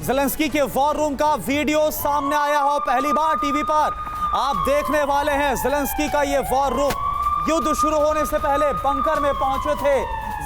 Zelensky के war room का video सामने आया हो, पहली बार टीवी पर आप देखने वाले हैं। ज़ेलेंस्की का ये वॉर रूम, युद्ध शुरू होने से पहले बंकर में पहुंचे थे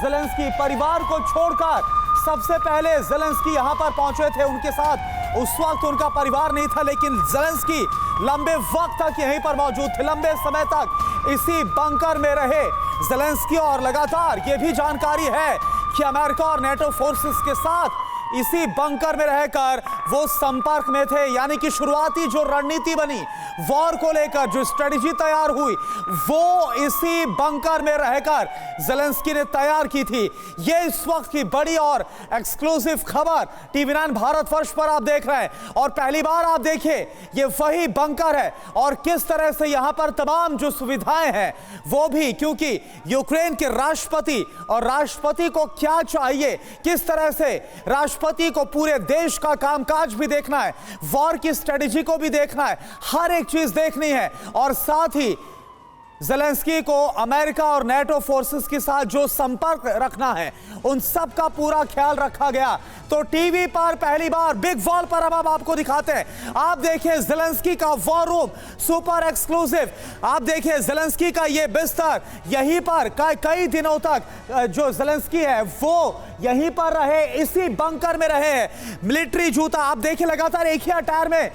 ज़ेलेंस्की। परिवार को छोड़कर सबसे पहले ज़ेलेंस्की यहां पर पहुंचे थे। उनके साथ उस वक्त उनका परिवार नहीं था, लेकिन ज़ेलेंस्की लंबे वक्त तक यहीं पर मौजूद थे, लंबे समय तक इसी बंकर में रहे ज़ेलेंस्की। और लगातार ये भी जानकारी है कि अमेरिका और नेटो फोर्सेस के साथ इसी बंकर में रहकर वो संपर्क में थे, यानी कि शुरुआती जो रणनीति बनी वॉर को लेकर, जो स्ट्रेटजी तैयार हुई, वो इसी बंकर में रहकर ज़ेलेंस्की ने तैयार की थी। ये इस वक्त की बड़ी और एक्सक्लूसिव खबर TV9 भारतवर्ष पर आप देख रहे हैं। और पहली बार आप देखिए ये वही बंकर है और किस तरह से यहां पर तमाम जो सुविधाएं हैं वो भी, क्योंकि यूक्रेन के राष्ट्रपति और राष्ट्रपति को क्या चाहिए, किस तरह से राष्ट्रपति को पूरे देश का कामकाज भी देखना है, वॉर की स्ट्रेटजी को भी देखना है, हर एक चीज देखनी है। और साथ ही ज़ेलेंस्की को अमेरिका और नेटो फोर्सेस के साथ जो संपर्क रखना है उन सब का पूरा ख्याल रखा गया। तो टीवी पर पहली बार बिग वॉल पर अब आपको दिखाते हैं। आप देखिए ज़ेलेंस्की का वॉर रूम, सुपर एक्सक्लूसिव। आप देखिए ज़ेलेंस्की का ये बिस्तर, यहीं पर कई दिनों तक जो ज़ेलेंस्की है वो यहीं पर रहे, इसी बंकर में रहे। मिलिट्री जूता आप देखिए, लगातार एक ही अटायर में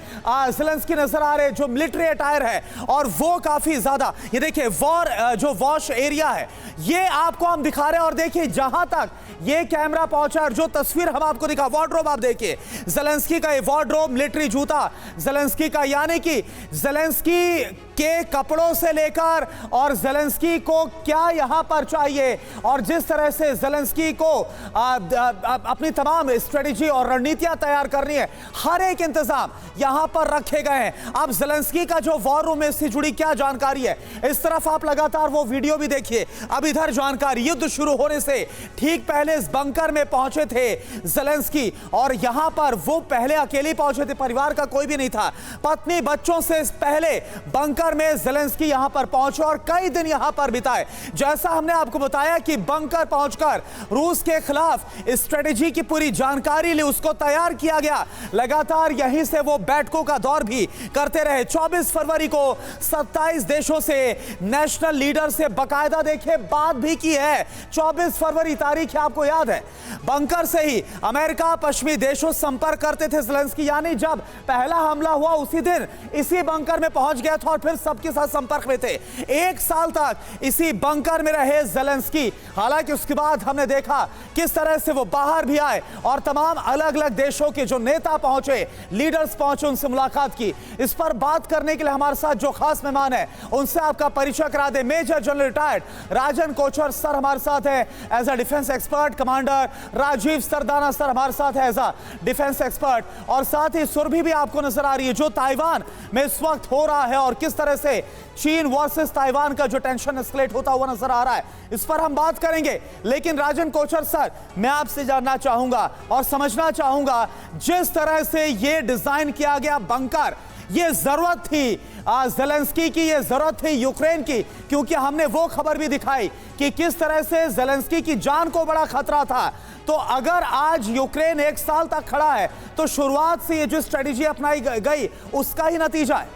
ज़ेलेंस्की नजर आ रहे, जो मिलिट्री अटायर है, और वो काफी ज्यादा। ये देखिए वॉर जो वॉश एरिया है ये आपको हम दिखा रहे हैं। और देखिए जहां तक ये कैमरा पहुंचा और जो तस्वीर हम आपको दिखा, वार्डरोब आप देखिए, ज़ेलेंस्की का ये वार्डरोब, मिलिट्री जूता ज़ेलेंस्की का, यानी कि ज़ेलेंस्की के कपड़ों से लेकर और ज़ेलेंस्की को क्या यहां पर चाहिए और जिस तरह से ज़ेलेंस्की को अपनी तमाम स्ट्रेटजी और रणनीतियां तैयार करनी है, हर एक इंतजाम यहां पर रखे गए हैं। अब ज़ेलेंस्की का जो वॉर रूम है इससे जुड़ी क्या जानकारी है, इस तरफ आप लगातार वो वीडियो भी देखिए। अब इधर जानकारी, युद्ध शुरू होने से ठीक पहले इस बंकर में पहुंचे थे ज़ेलेंस्की, और यहां पर वो पहले अकेले पहुंचे थे, परिवार का कोई भी नहीं था। पत्नी बच्चों से पहले बंकर में ज़ेलेंस्की यहां पर पहुंचे और कई दिन यहां पर बिताए। जैसा हमने आपको बताया कि बंकर पहुंचकर रूस के खिलाफ स्ट्रेटजी की पूरी जानकारी ली, उसको तैयार किया गया। लगातार यहीं से वो बैठकों का दौर भी करते रहे। 24 फरवरी को 27 देशों से, नेशनल लीडर से बाकायदा देखिए बात भी की है। 24 फरवरी तारीख है, आपको याद है, बंकर से ही अमेरिका, पश्चिमी देशों संपर्क करते थे ज़ेलेंस्की, यानी जब पहला हमला हुआ उसी दिन इसी बंकर में पहुंच गया था और फिर सबके साथ संपर्क में थे। एक साल तक इसी बंकर में रहे ज़ेलेंस्की। हालांकि उसके बाद हमने देखा किस तरह से वो बाहर भी आए और तमाम अलग अलग देशों के जो नेता पहुंचे, लीडर्स पहुंचे, उनसे मुलाकात की। इस पर बात करने के लिए हमारे साथ जो खास मेहमान है उनसे आपका परिचय करा दे। Major general retired Rajan Kochar sir हमारे साथ है as a defence expert. Commander Rajiv Sardana sir हमारे साथ है एज अ डिफेंस एक्सपर्ट। और साथ ही सुरभि भी आपको नजर आ रही है, जो ताइवान में इस वक्त हो रहा है और किस तरह से चीन वर्सेस ताइवान का जो टेंशन एस्केलेट होता हुआ नजर आ रहा है, इस पर हम बात करेंगे। लेकिन राजन कोचर सर, मैं आपसे जानना चाहूंगा और समझना चाहूंगा, जिस तरह से ये डिजाइन किया गया बंकर, ये जरूरत थी ज़ेलेंस्की की, ये जरूरत थी यूक्रेन की, क्योंकि हमने वो खबर भी दिखाई कि किस तरह से ज़ेलेंस्की की जान को बड़ा खतरा था। तो अगर आज यूक्रेन एक साल तक खड़ा है तो शुरुआत से ये जो स्ट्रेटजी अपनाई गई उसका ही नतीजा है।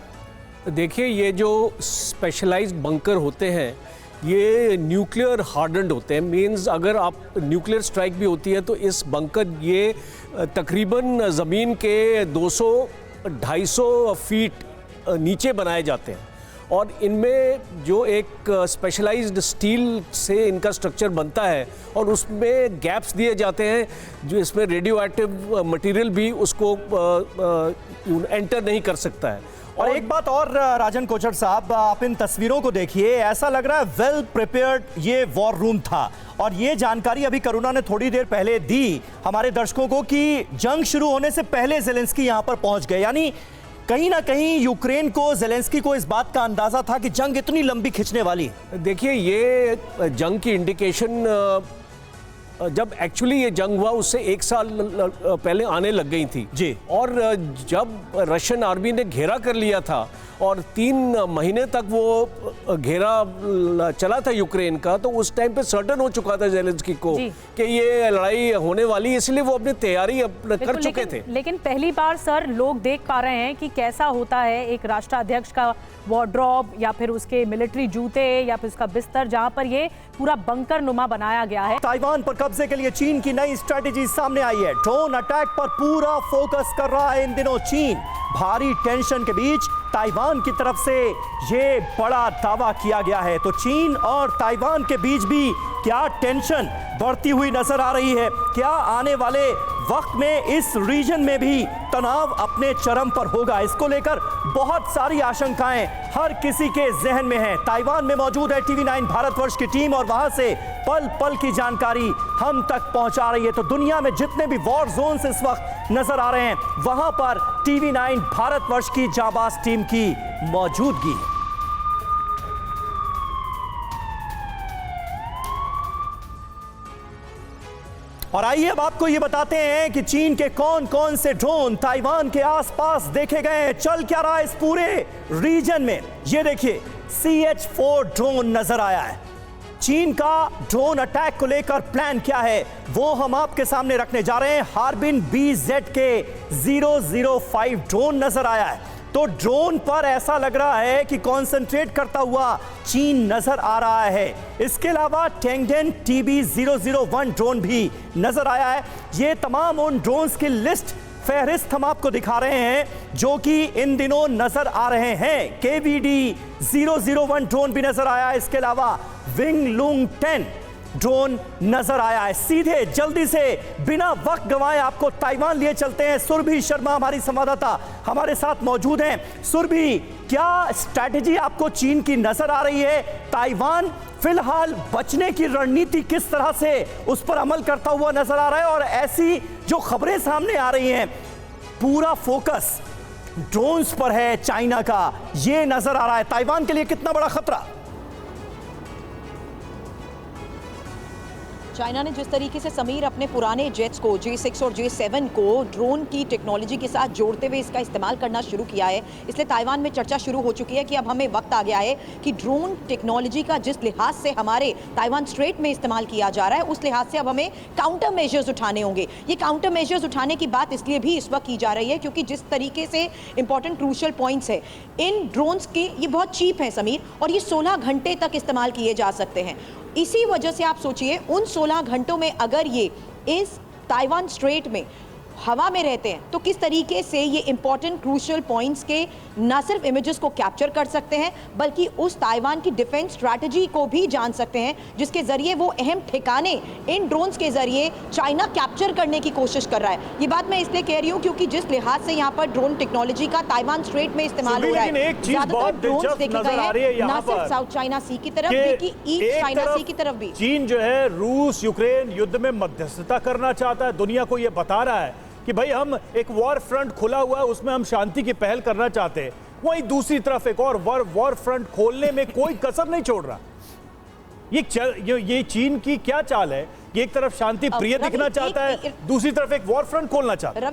देखिए, ये जो स्पेशलाइज्ड बंकर होते हैं ये न्यूक्लियर हार्डन्ड होते हैं। मींस अगर आप न्यूक्लियर स्ट्राइक भी होती है तो इस बंकर, ये तकरीबन ज़मीन के 200-250 फीट नीचे बनाए जाते हैं और इनमें जो एक स्पेशलाइज्ड स्टील से इनका स्ट्रक्चर बनता है और उसमें गैप्स दिए जाते हैं, जो इसमें रेडियो एक्टिव मटीरियल भी उसको एंटर नहीं कर सकता है। और एक बात और राजन कोचर साहब, आप इन तस्वीरों को देखिए, ऐसा लग रहा है वेल प्रिपेयर्ड ये वॉर रूम था। और ये जानकारी अभी करुणा ने थोड़ी देर पहले दी हमारे दर्शकों को कि जंग शुरू होने से पहले ज़ेलेंस्की यहाँ पर पहुँच गए, यानी कहीं ना कहीं यूक्रेन को, ज़ेलेंस्की को इस बात का अंदाजा था कि जंग इतनी लंबी खिंचने वाली। देखिए, ये जंग की इंडिकेशन जब एक्चुअली ये जंग हुआ उससे 1 साल पहले आने लग गई थी जी। और जब रशियन आर्मी ने घेरा कर लिया था और 3 महीने तक वो घेरा चला था यूक्रेन का, तो उस टाइम पे सर्टन हो चुका था ज़ेलेंस्की को कि ये लड़ाई होने वाली है, इसलिए वो अपनी तैयारी कर चुके थे। लेकिन पहली बार सर लोग देख पा रहे हैं कि कैसा होता है एक राष्ट्राध्यक्ष का वार्डरोब या फिर उसके मिलिट्री जूते या फिर उसका बिस्तर, जहां पर ये पूरा बंकर नुमा बनाया गया है। ताइवान पर कब्जे के लिए चीन की नई स्ट्रेटेजी सामने आई है। ड्रोन अटैक पर पूरा फोकस कर रहा है इन दिनों चीन। भारी टेंशन के बीच ताइवान की तरफ से ये बड़ा दावा किया गया है। तो चीन और ताइवान के बीच भी क्या टेंशन बढ़ती हुई नजर आ रही है? क्या आने वाले वक्त में इस रीजन में भी तनाव अपने चरम पर होगा? इसको लेकर बहुत सारी आशंकाएं हर किसी के जहन में हैं। ताइवान में मौजूद है TV9 भारतवर्ष की टीम और वहां से पल पल की जानकारी हम तक पहुंचा रही है। तो दुनिया में जितने भी वॉर जोन्स इस वक्त नजर आ रहे हैं, वहां पर TV9 भारतवर्ष की जाबाज टीम की मौजूदगी। और आइए अब आपको ये बताते हैं कि चीन के कौन कौन से ड्रोन ताइवान के आसपास देखे गए हैं। चल क्या रहा है इस पूरे रीजन में? ये देखिए CH-4 ड्रोन नजर आया है। चीन का ड्रोन अटैक को लेकर प्लान क्या है वो हम आपके सामने रखने जा रहे हैं। हार्बिन BZK-005 ड्रोन नजर आया है। तो ड्रोन पर ऐसा लग रहा है कि कंसंट्रेट करता हुआ चीन नजर आ रहा है। इसके अलावा टेंगडेन TB001 ड्रोन भी नजर आया है। ये तमाम उन ड्रोन्स की लिस्ट फहरिस्त हम आपको दिखा रहे हैं जो कि इन दिनों नजर आ रहे हैं। KVD-001 ड्रोन भी नजर आया है। इसके अलावा विंग लुंग 10 ड्रोन नजर आया है। सीधे जल्दी से बिना वक्त गंवाए आपको ताइवान लिए चलते हैं। सुरभि शर्मा हमारी संवाददाता हमारे साथ मौजूद हैं। सुरभि, क्या स्ट्रैटेजी आपको चीन की नजर आ रही है? ताइवान फिलहाल बचने की रणनीति किस तरह से उस पर अमल करता हुआ नजर आ रहा है? और ऐसी जो खबरें सामने आ रही हैं, पूरा फोकस ड्रोन्स पर है चाइना का, ये नजर आ रहा है। ताइवान के लिए कितना बड़ा खतरा? चाइना ने जिस तरीके से समीर अपने पुराने जेट्स को J6 और J7 को ड्रोन की टेक्नोलॉजी के साथ जोड़ते हुए इसका इस्तेमाल करना शुरू किया है, इसलिए ताइवान में चर्चा शुरू हो चुकी है कि अब हमें वक्त आ गया है कि ड्रोन टेक्नोलॉजी का जिस लिहाज से हमारे ताइवान स्ट्रेट में इस्तेमाल किया जा रहा है, उस लिहाज से अब हमें काउंटर मेजर्स उठाने होंगे। ये काउंटर मेजर्स उठाने की बात इसलिए भी इस वक्त की जा रही है क्योंकि जिस तरीके से इंपॉर्टेंट क्रूशल पॉइंट्स है इन ड्रोन्स के, ये बहुत चीप है समीर, और ये 16 घंटे तक इस्तेमाल किए जा सकते हैं। इसी वजह से आप सोचिए उन 16 घंटों में अगर ये इस ताइवान स्ट्रेट में हवा में रहते हैं तो किस तरीके से ये इंपॉर्टेंट क्रूशियल पॉइंट्स के न सिर्फ इमेजेस को कैप्चर कर सकते हैं बल्कि उस ताइवान की डिफेंस स्ट्रैटेजी को भी जान सकते हैं, जिसके जरिए वो अहम ठिकाने इन ड्रोन्स के जरिए चाइना कैप्चर करने की कोशिश कर रहा है। ये बात मैं इसलिए कह रही हूँ क्योंकि जिस लिहाज से यहाँ पर ड्रोन टेक्नोलॉजी का ताइवान स्ट्रेट में इस्तेमाल हो रहा है, ज्यादातर ड्रोन्स देखे गए हैं न सिर्फ साउथ चाइना सी की तरफ बल्कि ईस्ट चाइना सी की तरफ भी। चीन जो है रूस यूक्रेन युद्ध में मध्यस्थता करना चाहता है, दुनिया को यह बता रहा है कि भाई हम एक वॉर फ्रंट खुला हुआ है, उसमें हम शांति की पहल करना चाहते हैं। वहीं दूसरी तरफ एक और वॉर फ्रंट खोलने में कोई कसर नहीं छोड़ रहा। ये चीन की क्या चाल है कि एक तरफ शांति प्रिय दिखना चाहता है, दूसरी तरफ एक वॉर फ्रंट खोलना चाहता है।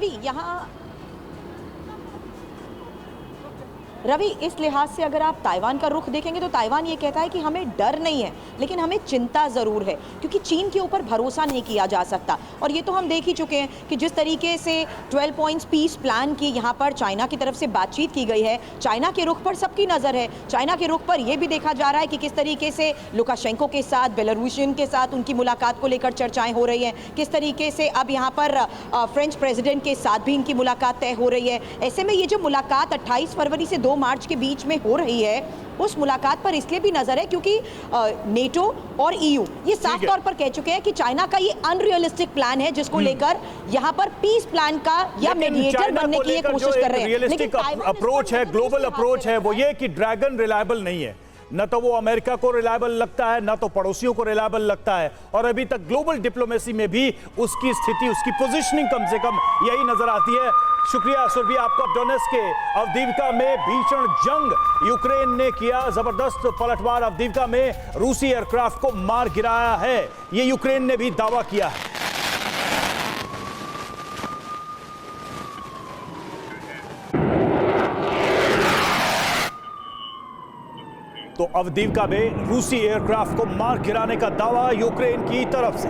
रवि, इस लिहाज से अगर आप ताइवान का रुख देखेंगे तो ताइवान ये कहता है कि हमें डर नहीं है लेकिन हमें चिंता ज़रूर है क्योंकि चीन के ऊपर भरोसा नहीं किया जा सकता। और ये तो हम देख ही चुके हैं कि जिस तरीके से 12 पॉइंट्स पीस प्लान की यहाँ पर चाइना की तरफ से बातचीत की गई है, चाइना के रुख पर सबकी नज़र है। चाइना के रुख पर यह भी देखा जा रहा है कि किस तरीके से लुकाशेंको के साथ, बेलारूसियन के साथ उनकी मुलाकात को लेकर चर्चाएँ हो रही हैं, किस तरीके से अब यहाँ पर फ्रेंच प्रेसिडेंट के साथ भी इनकी मुलाकात तय हो रही है। ऐसे में ये जो मुलाकात 28 फरवरी से 2 मार्च के बीच में हो रही है, उस मुलाकात पर इसलिए भी नजर है क्योंकि नेटो और EU ये साफ तौर पर कह चुके हैं कि चाइना का ये अनरियलिस्टिक प्लान है जिसको लेकर यहाँ पर पीस प्लान का या मीडिएटर बनने की ये कोशिश कर रहे हैं। रियलिस्टिक अप्रोच है, ग्लोबल अप्रोच है, वो ये कि ड्रैगन रिलायबल नहीं है। न तो वो अमेरिका को रिलायबल लगता है, न तो पड़ोसियों को रिलायबल लगता है, और अभी तक ग्लोबल डिप्लोमेसी में भी उसकी स्थिति, उसकी पोजीशनिंग कम से कम यही नजर आती है। शुक्रिया सुरभि आपका। डोनेट्स्क के अवदीविका में भीषण जंग यूक्रेन ने किया, जबरदस्त पलटवार। अवदीविका में रूसी एयरक्राफ्ट को मार गिराया है, ये यूक्रेन ने भी दावा किया है। तो अवदीविका में रूसी एयरक्राफ्ट को मार गिराने का दावा यूक्रेन की तरफ से।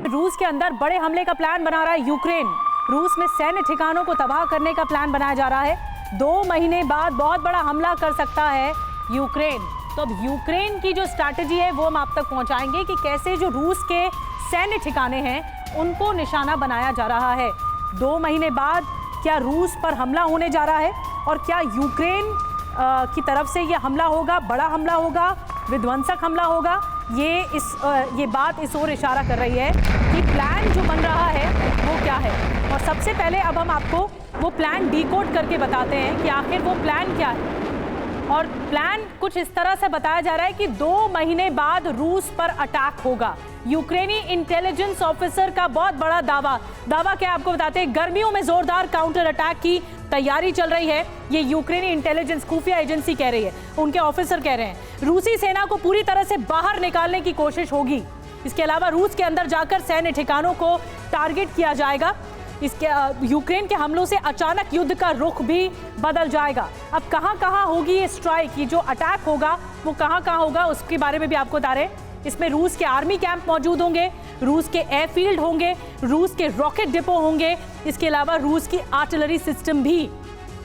रूस के अंदर बड़े हमले का प्लान बना रहा है यूक्रेन। रूस में सैन्य ठिकानों को तबाह करने का प्लान बनाया जा रहा है। 2 महीने बाद बहुत बड़ा हमला कर सकता है यूक्रेन। तो अब यूक्रेन की जो स्ट्रैटेजी है वो हम आप तक पहुंचाएंगे कि कैसे जो रूस के सैन्य ठिकाने हैं उनको निशाना बनाया जा रहा है। 2 महीने बाद क्या रूस पर हमला होने जा रहा है और क्या यूक्रेन की तरफ से ये हमला होगा, बड़ा हमला होगा, विध्वंसक हमला होगा, ये बात इस ओर इशारा कर रही है कि प्लान जो बन रहा है वो क्या है। और सबसे पहले अब हम आपको वो प्लान डिकोड करके बताते हैं कि आखिर वो प्लान क्या है। और प्लान कुछ इस तरह से बताया जा रहा है कि 2 महीने बाद रूस पर अटैक होगा। यूक्रेनी इंटेलिजेंस ऑफिसर का बहुत बड़ा दावा क्या आपको बताते हैं। गर्मियों में जोरदार काउंटर अटैक की तैयारी चल रही है, ये यूक्रेनी इंटेलिजेंस खुफिया एजेंसी कह रही है, उनके ऑफिसर कह रहे हैं। रूसी सेना को पूरी तरह से बाहर निकालने की कोशिश होगी। इसके अलावा रूस के अंदर जाकर सैन्य ठिकानों को टारगेट किया जाएगा। इसके यूक्रेन के हमलों से अचानक युद्ध का रुख भी बदल जाएगा। अब कहां होगी ये स्ट्राइक, ये जो अटैक होगा वो कहां होगा, उसके बारे में भी आपको बता रहे हैं। इसमें रूस के आर्मी कैंप मौजूद होंगे, रूस के एयरफील्ड होंगे, रूस के रॉकेट डिपो होंगे, इसके अलावा रूस की आर्टिलरी सिस्टम भी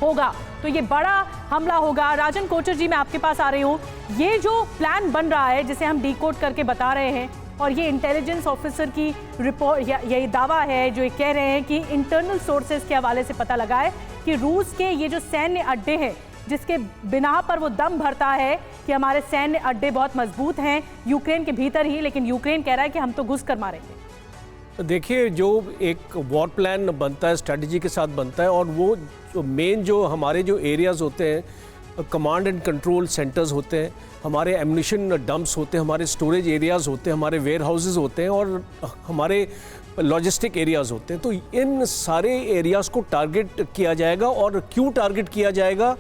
होगा। तो ये बड़ा हमला होगा। राजन कोचर जी, मैं आपके पास आ रही हूँ। ये जो प्लान बन रहा है जिसे हम डिकोड करके बता रहे हैं, और ये इंटेलिजेंस ऑफिसर की रिपोर्ट, यही दावा है जो ये कह रहे हैं कि इंटरनल सोर्सेज के हवाले से पता लगा है कि रूस के ये जो सैन्य अड्डे हैं, जिसके बिना पर वो दम भरता है कि हमारे सैन्य अड्डे बहुत मजबूत हैं यूक्रेन के भीतर ही, लेकिन यूक्रेन कह रहा है कि हम तो घुस कर मारेंगे। देखिए, जो एक वॉर प्लान बनता है स्ट्रेटजी के साथ बनता है, और वो जो मेन जो हमारे जो एरियाज़ होते हैं, कमांड एंड कंट्रोल सेंटर्स होते हैं, हमारे एम्यूनिशन डंप्स होते हैं, हमारे स्टोरेज एरियाज़ होते हैं, हमारे वेयर हाउसेज होते हैं, और हमारे लॉजिस्टिक एरियाज़ होते हैं। तो इन सारे एरियाज़ को टारगेट किया जाएगा। और क्यों टारगेट किया जाएगा?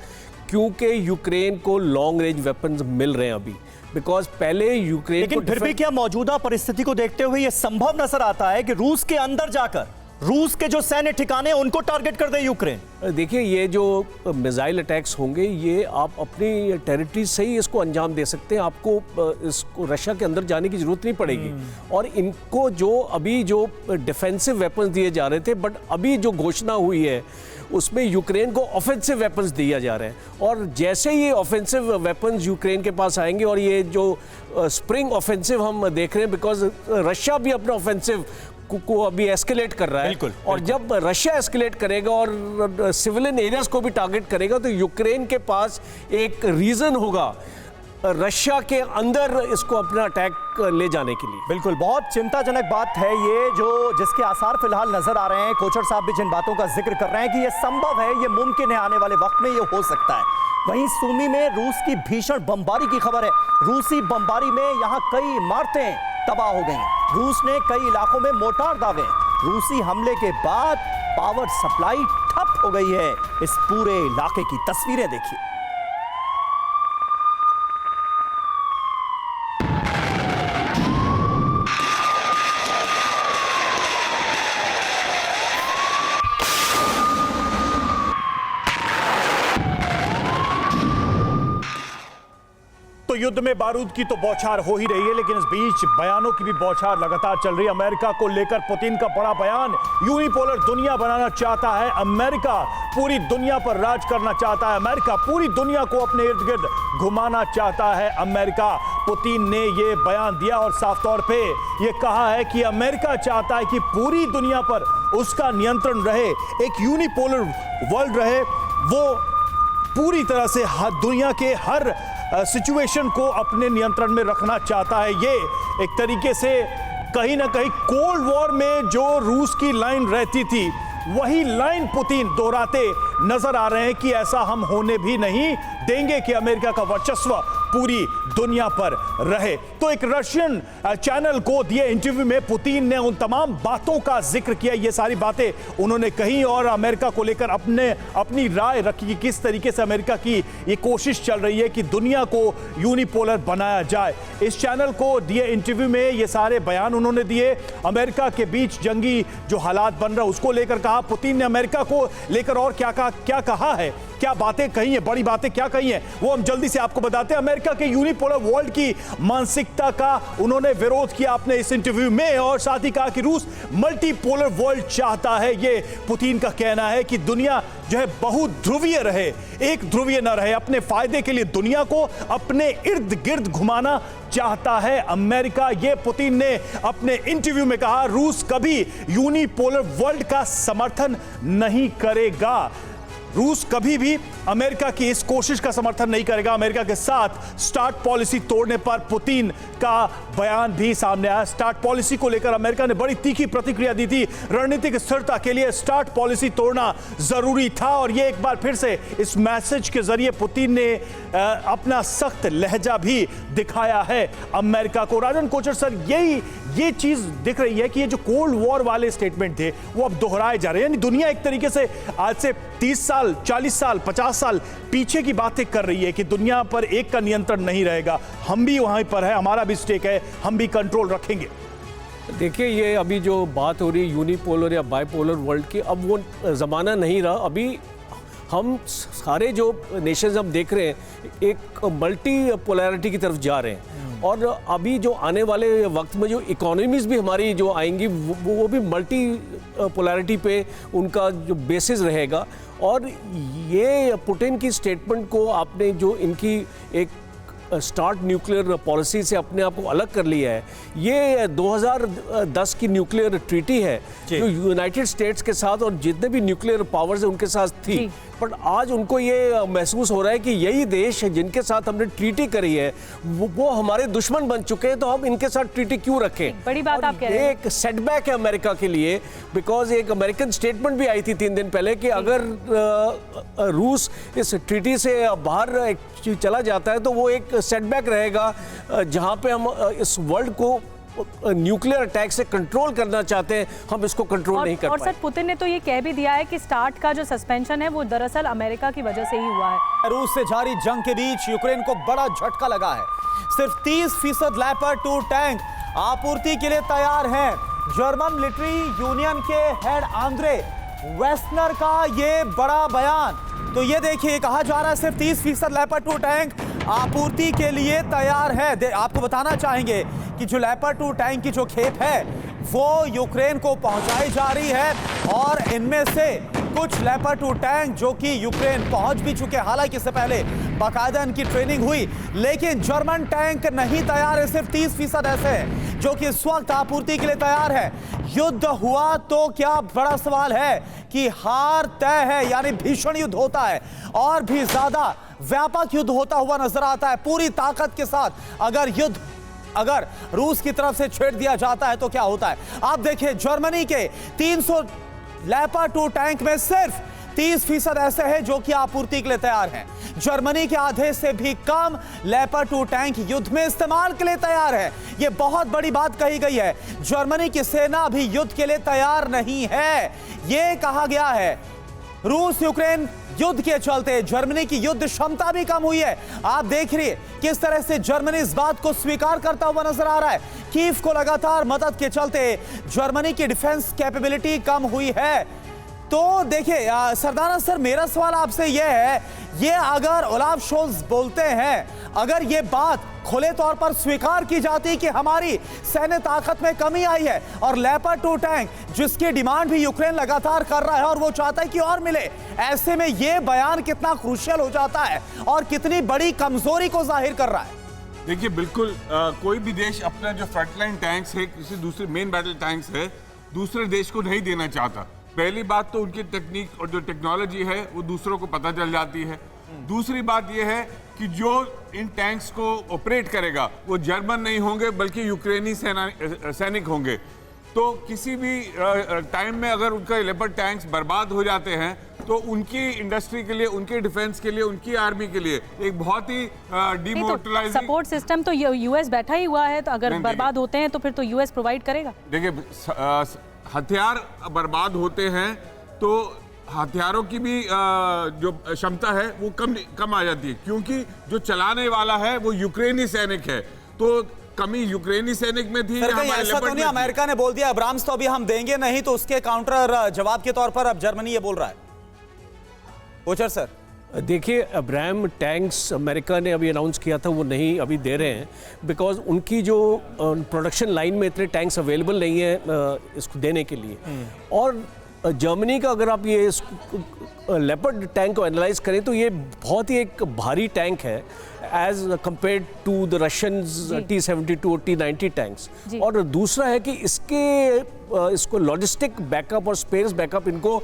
क्योंकि यूक्रेन को लॉन्ग रेंज वेपन्स मिल रहे हैं अभी, बिकॉज पहले यूक्रेन लेकिन फिर भी क्या मौजूदा परिस्थिति को देखते हुए यह संभव नजर आता है कि रूस के अंदर जाकर रूस के जो सैन्य ठिकाने उनको टारगेट कर दे यूक्रेन? देखिए, ये जो मिसाइल अटैक्स होंगे, ये आप अपनी टेरिटरी से ही इसको अंजाम दे सकते हैं। आपको इसको रशिया के अंदर जाने की जरूरत नहीं पड़ेगी। और इनको जो अभी जो डिफेंसिव वेपन्स दिए जा रहे थे, बट अभी जो घोषणा हुई है उसमें यूक्रेन को ऑफेंसिव वेपन्स दिया जा रहे हैं। और जैसे ये ऑफेंसिव वेपन्स यूक्रेन के पास आएंगे, और ये जो स्प्रिंग ऑफेंसिव हम देख रहे हैं, बिकॉज रशिया भी अपना ऑफेंसिव को अभी एस्केलेट कर रहा है। बिल्कुल। और जब रशिया एस्केलेट करेगा और सिविलियन एरियाज को भी टारगेट करेगा, तो यूक्रेन के पास एक रीजन होगा रशिया के अंदर इसको अपना अटैक ले जाने के लिए। बिल्कुल, बहुत चिंताजनक बात है ये, जो जिसके आसार फिलहाल नजर आ रहे हैं। कोचर साहब भी जिन बातों का जिक्र कर रहे हैं कि ये संभव है, ये मुमकिन है, आने वाले वक्त में ये हो सकता है। वहीं सूमी में रूस की भीषण बमबारी की खबर है। रूसी बमबारी में यहाँ कई इमारतें तबाह हो गई हैं। रूस ने कई इलाकों में मोर्टार दागे। रूसी हमले के बाद पावर सप्लाई ठप हो गई है। इस पूरे इलाके की तस्वीरें देखिए। तो युद्ध में बारूद की तो बौछार हो ही रही है, लेकिन इस बीच बयानों की भी बौछार लगातार चल रही है। अमेरिका को लेकर पुतिन का बड़ा बयान, यूनिपोलर दुनिया बनाना चाहता है अमेरिका, पूरी दुनिया पर राज करना चाहता है अमेरिका, पूरी दुनिया को अपने इर्द गिर्द घुमाना चाहता है अमेरिका। पुतिन ने ये बयान दिया और साफ तौर पे ये कहा है कि अमेरिका चाहता है कि पूरी दुनिया पर उसका नियंत्रण रहे, एक यूनिपोलर वर्ल्ड रहे। वो पूरी तरह से दुनिया के हर सिचुएशन को अपने नियंत्रण में रखना चाहता है। ये एक तरीके से कहीं ना कहीं कोल्ड वॉर में जो रूस की लाइन रहती थी, वही लाइन पुतिन दोहराते नजर आ रहे हैं कि ऐसा हम होने भी नहीं देंगे कि अमेरिका का वर्चस्व पूरी दुनिया पर रहे। तो एक रशियन चैनल को दिए इंटरव्यू में पुतिन ने उन तमाम बातों का जिक्र किया, ये सारी बातें उन्होंने कही और अमेरिका को लेकर अपनी राय रखी कि किस तरीके से अमेरिका की ये कोशिश चल रही है कि दुनिया को यूनिपोलर बनाया जाए। इस चैनल को दिए इंटरव्यू में ये सारे बयान उन्होंने दिए। अमेरिका के बीच जंगी जो हालात बन रहा है उसको लेकर कहा। पुतिन ने अमेरिका को लेकर और क्या कहा है, क्या बातें कही है, बड़ी बातें क्या कही है, वो हम जल्दी से आपको बताते हैं। अमेरिका के यूनिपोलर वर्ल्ड की मानसिकता का उन्होंने विरोध किया अपने इस इंटरव्यू में और साथ ही कहा कि रूस मल्टीपोलर वर्ल्ड चाहता है। ये पुतिन का कहना है कि दुनिया जो है बहुध्रुवीय रहे, एक ध्रुवीय न रहे। अपने फायदे के लिए दुनिया को अपने इर्द गिर्द घुमाना चाहता है अमेरिका। ये पुतिन ने अपने इंटरव्यू में कहा। रूस कभी यूनिपोलर वर्ल्ड का समर्थन नहीं करेगा। रूस कभी भी अमेरिका की इस कोशिश का समर्थन नहीं करेगा। अमेरिका के साथ स्टार्ट पॉलिसी तोड़ने पर पुतिन का बयान भी सामने आया। स्टार्ट पॉलिसी को लेकर अमेरिका ने बड़ी तीखी प्रतिक्रिया दी थी। रणनीतिक स्थिरता के लिए स्टार्ट पॉलिसी तोड़ना जरूरी था और ये एक बार फिर से इस मैसेज के जरिए पुतिन ने अपना सख्त लहजा भी दिखाया है अमेरिका को। राजन कोचर सर, ये चीज दिख रही है कि ये जो कोल्ड वॉर वाले स्टेटमेंट थे वो अब दोहराए जा रहे हैं। यानी दुनिया एक तरीके से आज से 30 साल, 40 साल, 50 साल पीछे की बातें कर रही है कि दुनिया पर एक का नियंत्रण नहीं रहेगा, हम भी वहीं पर है, हमारा भी स्टेक है, हम भी कंट्रोल रखेंगे। देखिए, ये अभी जो बात हो रही है यूनिपोलर या बाइपोलर वर्ल्ड की, अब वो ज़माना नहीं रहा। अभी हम सारे जो नेशंस हम देख रहे हैं एक मल्टी पोलैरिटी की तरफ जा रहे हैं और अभी जो आने वाले वक्त में जो इकोनॉमीज भी हमारी जो आएंगी वो भी मल्टी पोलैरिटी पे उनका जो बेसिस रहेगा। और ये पुतिन की स्टेटमेंट को आपने जो इनकी एक स्टार्ट न्यूक्लियर पॉलिसी से अपने आप को अलग कर लिया है, ये 2010 की न्यूक्लियर ट्रीटी है जो यूनाइटेड स्टेट्स के साथ और जितने भी न्यूक्लियर पावर्स हैं उनके साथ थी। बट आज उनको ये महसूस हो रहा है कि यही देश जिनके साथ हमने ट्रीटी करी है वो हमारे दुश्मन बन चुके हैं, तो हम इनके साथ ट्रीटी क्यों रखें। बड़ी बात आप कह रहे हैं। एक सेटबैक है अमेरिका के लिए, बिकॉज एक अमेरिकन स्टेटमेंट भी आई थी 3 दिन पहले कि अगर रूस इस ट्रीटी से बाहर चला जाता है तो वो एक सेटबैक रहेगा जहां पे हम इस वर्ल्ड को न्यूक्लियर अटैक से कंट्रोल करना चाहते हैं, हम इसको कंट्रोल नहीं कर पाए। और सर, पुतिन ने तो ये कह भी दिया है कि स्टार्ट का जो सस्पेंशन है वो दरअसल अमेरिका की वजह से ही हुआ है। रूस से जारी जंग के बीच यूक्रेन को बड़ा झटका लगा है। सिर्फ 30% लेपर्ड 2 टैंक आपूर्ति के लिए तैयार हैं। जर्मन मिलिट्री यूनियन के हेड आंद्रे वेस्टनर का ये बड़ा बयान। तो ये देखिए, कहा जा रहा है सिर्फ 30% लेपर्ड 2 टैंक आपूर्ति के लिए तैयार है। आपको बताना चाहेंगे कि जो लेपर्ड 2 टैंक की जो खेप है वो यूक्रेन को पहुंचाई जा रही है और इनमें से कुछ लेपर्ड 2 टैंक जो कि यूक्रेन पहुंच भी चुके, हालांकि इससे पहले बाकायदा इनकी ट्रेनिंग हुई, लेकिन जर्मन टैंक नहीं तैयार है। सिर्फ 30% ऐसे हैं जो कि इस वक्त आपूर्ति के लिए तैयार है। युद्ध हुआ तो क्या बड़ा सवाल है कि हार तय है, यानी भीषण युद्ध होता है और भी ज्यादा व्यापक युद्ध होता हुआ नजर आता है पूरी ताकत के साथ। अगर रूस की तरफ से छेड़ दिया जाता है तो क्या होता है आप देखिए। जर्मनी के 300 लेपर्ड 2 टैंक में सिर्फ 30% ऐसे हैं जो कि आपूर्ति के लिए तैयार हैं। जर्मनी के आधे से भी कम लेपर्ड 2 टैंक युद्ध में इस्तेमाल के लिए तैयार है। यह बहुत बड़ी बात कही गई है। जर्मनी की सेना भी युद्ध के लिए तैयार नहीं है, यह कहा गया है। रूस यूक्रेन युद्ध के चलते जर्मनी की युद्ध क्षमता भी कम हुई है। आप देख रही है किस तरह से जर्मनी इस बात को स्वीकार करता हुआ नजर आ रहा है। कीव को लगातार मदद के चलते जर्मनी की डिफेंस कैपेबिलिटी कम हुई है। तो देखिए सरदाना सर, मेरा सवाल आपसे यह है, ये अगर ओलाफ शोल्ज बोलते हैं, अगर ये बात खुले तौर पर स्वीकार की जाती कि हमारी सैन्य ताकत में कमी आई है और लेपर्ड 2 टैंक जिसकी डिमांड भी यूक्रेन लगातार कर रहा है और वो चाहता है कि और मिले, ऐसे में ये बयान कितना क्रूशियल हो जाता है और कितनी बड़ी कमजोरी को जाहिर कर रहा है। देखिए, बिल्कुल कोई भी देश अपना जो फ्रंटलाइन टैंक्स है, किसी दूसरे मेन बैटल टैंक्स है, दूसरे देश को नहीं देना चाहता। पहली बात तो उनकी टेक्निक और जो टेक्नोलॉजी है वो दूसरों को पता चल जाती है। दूसरी बात यह है कि जो इन टैंक्स को ऑपरेट करेगा वो जर्मन नहीं होंगे बल्कि यूक्रेनी सैनिक होंगे। तो किसी भी टाइम में अगर उनका लेपर्ड टैंक्स बर्बाद हो जाते हैं तो उनकी इंडस्ट्री के लिए, उनके डिफेंस के लिए, उनकी आर्मी के लिए एक बहुत ही डिमोरलाइजिंग सपोर्ट सिस्टम तो यूएस बैठा ही हुआ है, तो अगर नहीं, बर्बाद होते हैं तो फिर तो यूएस प्रोवाइड करेगा। देखिए, हथियार बर्बाद होते हैं तो हथियारों की भी जो क्षमता है वो कम आ जाती है, क्योंकि जो चलाने वाला है वो यूक्रेनी सैनिक है। तो कमी यूक्रेनी सैनिक में थी। सर, कहीं ऐसा तो नहीं अमेरिका ने बोल दिया अब्राम्स तो अभी हम देंगे नहीं, तो उसके काउंटर जवाब के तौर पर अब जर्मनी ये बोल रहा है? कोचर सर, देखिए, अब्राम टैंक्स अमेरिका ने अभी अनाउंस किया था, वो नहीं अभी दे रहे हैं, बिकॉज उनकी जो प्रोडक्शन लाइन में इतने टैंक्स अवेलेबल नहीं है इसको देने के लिए। और जर्मनी का अगर आप ये लेपर्ड टैंक को एनालाइज करें तो ये बहुत ही एक भारी टैंक है as compared to the Russians T-72 और T-90 टैंक्स। और दूसरा है कि इसको लॉजिस्टिक बैकअप और स्पेस बैकअप इनको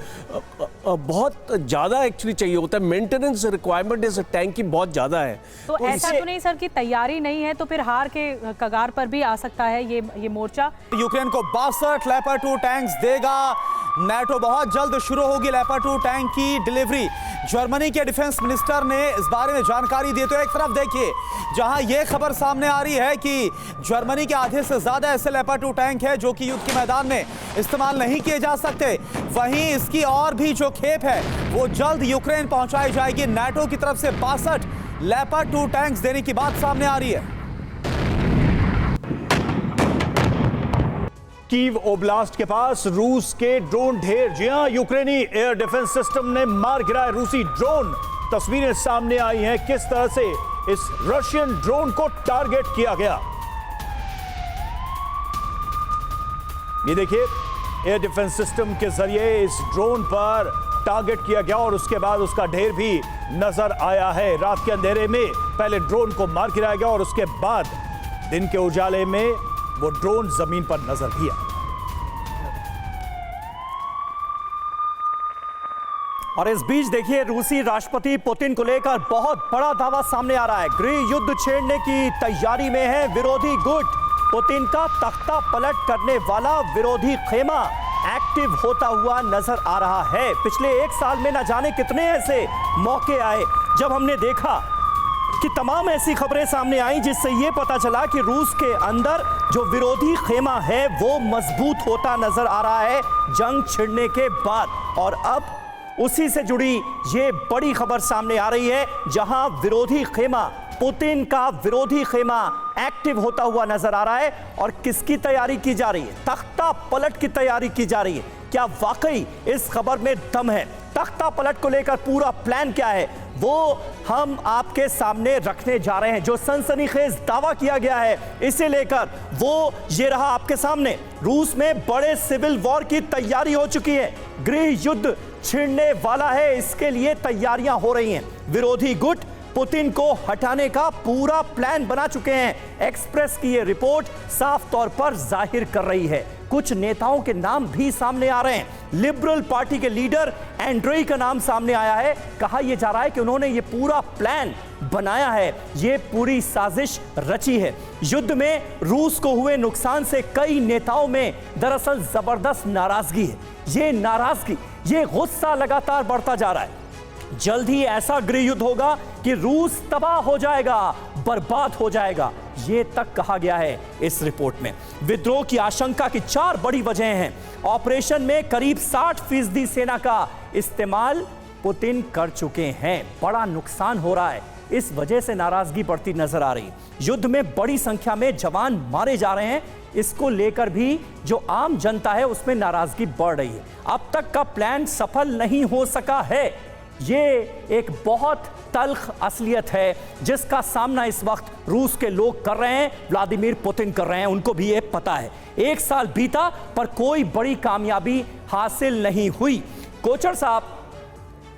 बहुत ज़्यादा एक्चुअली चाहिए होता है। मेंटेनेंस रिक्वायरमेंट इस टैंक की बहुत ज़्यादा है। तो ऐसा तो नहीं सर कि तैयारी नहीं है तो फिर हार के कगार पर भी आ सकता है ये मोर्चा। यूक्रेन को 62 लेपर्ड 2 टैंक्स देगा नाटो। बहुत जल्द शुरू होगी लेपर्ड 2 टैंक की डिलीवरी। जर्मनी के डिफेंस मिनिस्टर ने इस बारे में जानकारी दी। तो एक तरफ देखिए, जहां यह खबर सामने आ रही है कि जर्मनी के आधे से ज्यादा ऐसे लेपर्ड 2 टैंक है जो कि युद्ध के मैदान में इस्तेमाल नहीं किए जा सकते, वहीं इसकी और भी जो खेप है वो जल्द यूक्रेन पहुंचाई जाएगी। नाटो की तरफ से 62 लेपर्ड 2 टैंक्स देने की बात सामने आ रही है। कीव ओब्लास्ट के पास रूस के ड्रोन ढेर। जी हां, यूक्रेनी एयर डिफेंस सिस्टम ने मार गिराए रूसी ड्रोन। तस्वीरें सामने आई हैं किस तरह से इस रशियन ड्रोन को टारगेट किया गया। ये देखिए, एयर डिफेंस सिस्टम के जरिए इस ड्रोन पर टारगेट किया गया और उसके बाद उसका ढेर भी नजर आया है। रात के अंधेरे में पहले ड्रोन को मार गिराया गया और उसके बाद दिन के उजाले में वो ड्रोन जमीन पर नजर भी आया। और इस बीच देखिए, रूसी राष्ट्रपति पुतिन को लेकर बहुत बड़ा दावा सामने आ रहा है। गृह युद्ध छेड़ने की तैयारी में है विरोधी गुट। पुतिन का तख्ता पलट करने वाला विरोधी खेमा एक्टिव होता हुआ नजर आ रहा है। पिछले एक साल में न जाने कितने ऐसे मौके आए जब हमने देखा कि तमाम ऐसी खबरें सामने आई जिससे यह पता चला कि रूस के अंदर जो विरोधी खेमा है वो मजबूत होता नजर आ रहा है जंग छिड़ने के बाद। और अब उसी से जुड़ी ये बड़ी खबर सामने आ रही है, जहां विरोधी खेमा, पुतिन का विरोधी खेमा एक्टिव होता हुआ नजर आ रहा है। और किसकी तैयारी की जा रही है? तख्ता पलट की तैयारी की जा रही है। क्या वाकई इस खबर में दम है? तख्ता पलट को लेकर पूरा प्लान क्या है वो हम आपके सामने रखने जा रहे हैं। जो सनसनीखेज दावा किया गया है इसे लेकर वो ये रहा आपके सामने। रूस में बड़े सिविल वॉर की तैयारी हो चुकी है, गृह युद्ध छिड़ने वाला है, इसके लिए तैयारियां हो रही हैं। विरोधी गुट पुतिन को हटाने का पूरा प्लान बना चुके हैं। एक्सप्रेस की यह रिपोर्ट साफ तौर पर जाहिर कर रही है। कुछ नेताओं के नाम भी सामने आ रहे हैं। लिबरल पार्टी के लीडर एंड्रेई का नाम सामने आया है। कहा यह जा रहा है कि उन्होंने ये पूरा प्लान बनाया है, ये पूरी साजिश रची है। युद्ध में रूस को हुए नुकसान से कई नेताओं में दरअसल जबरदस्त नाराजगी है। ये नाराजगी, ये गुस्सा लगातार बढ़ता जा रहा है। जल्द ही ऐसा गृह युद्ध होगा कि रूस तबाह हो जाएगा, बर्बाद हो जाएगा, ये तक कहा गया है इस रिपोर्ट में। विद्रोह की आशंका की 4 बड़ी वजहें हैं। ऑपरेशन में करीब 60% सेना का इस्तेमाल पुतिन कर चुके हैं। बड़ा नुकसान हो रहा है, इस वजह से नाराजगी बढ़ती नजर आ रही है। युद्ध में बड़ी संख्या में जवान मारे जा रहे हैं, इसको लेकर भी जो आम जनता है उसमें नाराजगी बढ़ रही है। अब तक का प्लान सफल नहीं हो सका है। ये एक बहुत तल्ख असलियत है जिसका सामना इस वक्त रूस के लोग कर रहे हैं, व्लादिमीर पुतिन कर रहे हैं। उनको भी ये पता है 1 साल बीता पर कोई बड़ी कामयाबी हासिल नहीं हुई। कोचर साहब,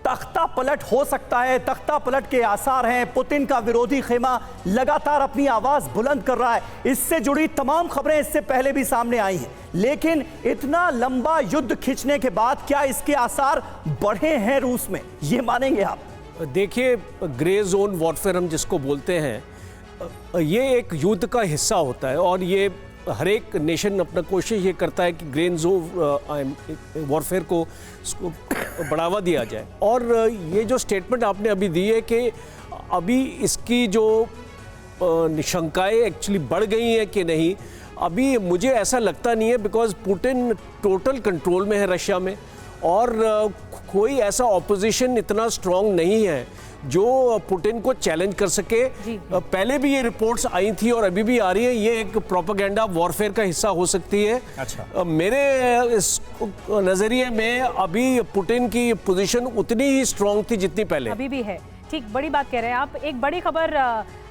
तख्ता पलट हो सकता है, तख्ता पलट के आसार हैं। पुतिन का विरोधी खेमा लगातार अपनी आवाज बुलंद कर रहा है। इससे जुड़ी तमाम खबरें इससे पहले भी सामने आई हैं, लेकिन इतना लंबा युद्ध खींचने के बाद क्या इसके आसार बढ़े हैं रूस में? ये मानेंगे आप? देखिए, ग्रे जोन वॉरफेयर हम जिसको बोलते हैं, ये एक युद्ध का हिस्सा होता है और ये हर एक नेशन अपना कोशिश ये करता है कि ग्रे जोन वॉरफेयर को बढ़ावा दिया जाए। और ये जो स्टेटमेंट आपने अभी दी है कि अभी इसकी जो शंकाएं एक्चुअली बढ़ गई हैं कि नहीं, अभी मुझे ऐसा लगता नहीं है, बिकॉज पुतिन टोटल कंट्रोल में है रशिया में, और कोई ऐसा ऑपोजिशन इतना स्ट्रांग नहीं है जो पुतिन को चैलेंज कर सके। पहले भी ये रिपोर्ट्स आई थी और अभी भी आ रही है, ये एक प्रोपेगेंडा वॉरफेयर का हिस्सा हो सकती है। अच्छा। मेरे इस नज़रिए में अभी पुतिन की पोजीशन उतनी ही स्ट्रांग थी जितनी पहले अभी भी है। ठीक, बड़ी बात कह रहे हैं आप। एक बड़ी खबर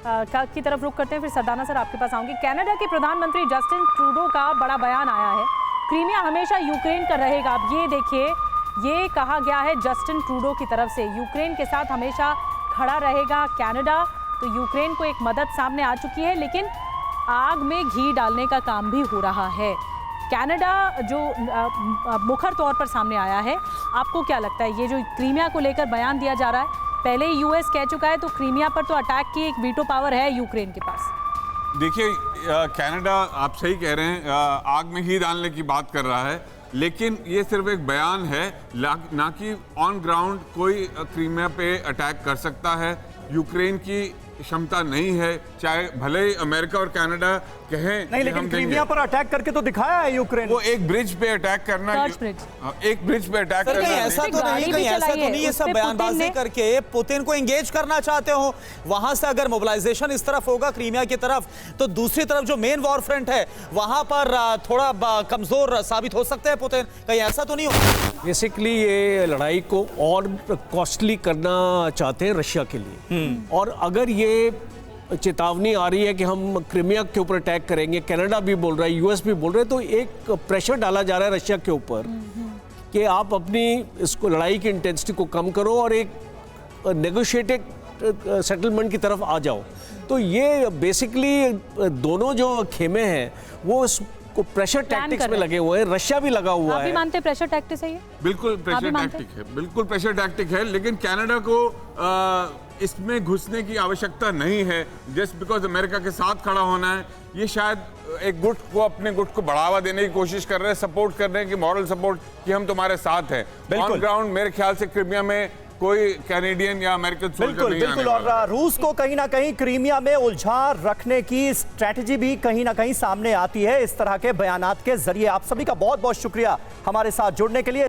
की तरफ रुख करते हैं, फिर सरदाना सर आपके पास आऊंगी। कनाडा के प्रधानमंत्री जस्टिन ट्रूडो का बड़ा बयान आया है, क्रीमिया हमेशा यूक्रेन का रहेगा। अब ये देखिए, ये कहा गया है जस्टिन ट्रूडो की तरफ से, यूक्रेन के साथ हमेशा खड़ा रहेगा कनाडा। तो यूक्रेन को एक मदद सामने आ चुकी है, लेकिन आग में घी डालने का काम भी हो रहा है। कनाडा जो मुखर तौर पर सामने आया है, आपको क्या लगता है ये जो क्रीमिया को लेकर बयान दिया जा रहा है, पहले ही यूएस कह चुका है, तो क्रीमिया पर तो अटैक की एक वीटो पावर है यूक्रेन के पास। देखिए, कनाडा आप सही कह रहे हैं, आग में ही डालने की बात कर रहा है, लेकिन ये सिर्फ एक बयान है, ना कि ऑन ग्राउंड कोई क्रीमिया पे अटैक कर सकता है। यूक्रेन की क्षमता नहीं है, चाहे भले ही अमेरिका और कनाडा कहें नहीं, लेकिन क्रीमिया पर अटैक करके तो दिखाया है यूक्रेन। वो एक ब्रिज पे अटैक करना, एक ब्रिज पे अटैक करना, कहीं ऐसा तो नहीं ये सब बयानबाजी करके पुतिन को एंगेज करना चाहते हो। वहां से अगर मोबिलाइजेशन इस तरफ होगा क्रीमिया की तरफ, तो दूसरी तरफ जो मेन वॉर फ्रंट है वहां पर थोड़ा कमजोर साबित हो सकते हैं पुतिन। कहीं ऐसा तो नहीं हो? बेसिकली ये लड़ाई को और कॉस्टली करना चाहते हैं रशिया के लिए। और अगर ये चेतावनी आ रही है कि हम क्रीमिया के ऊपर अटैक करेंगे, कनाडा भी बोल रहा है, यूएस भी बोल रहे हैं, तो एक प्रेशर डाला जा रहा है रशिया के ऊपर कि आप अपनी इसको लड़ाई की इंटेंसिटी को कम करो और एक नेगोशिएटेड सेटलमेंट की तरफ आ जाओ। तो ये बेसिकली दोनों जो खेमे हैं वो को प्रेशर टैक्टिक्स में लगे हुए हैं, रशिया भी लगा हुआ है। आप भी मानते हैं प्रेशर टैक्टिक्स है ये? बिल्कुल प्रेशर टैक्टिक है, बिल्कुल प्रेशर टैक्टिक है, लेकिन कनाडा को इसमें घुसने की आवश्यकता नहीं है। जस्ट बिकॉज अमेरिका के साथ खड़ा होना है, ये शायद एक गुट को, अपने गुट को बढ़ावा देने की कोशिश कर रहे हैं, सपोर्ट कर रहे हैं कि मॉरल सपोर्ट कि हम तुम्हारे साथ हैं। ऑन ग्राउंड मेरे ख्याल से क्रीमिया में कोई कैनेडियन या अमेरिकन सोल्जर नहीं आने वाला। और रूस को कहीं ना कहीं क्रीमिया में उलझा रखने की स्ट्रैटेजी भी कहीं ना कहीं सामने आती है इस तरह के बयानात के जरिए। आप सभी का बहुत बहुत शुक्रिया हमारे साथ जुड़ने के लिए।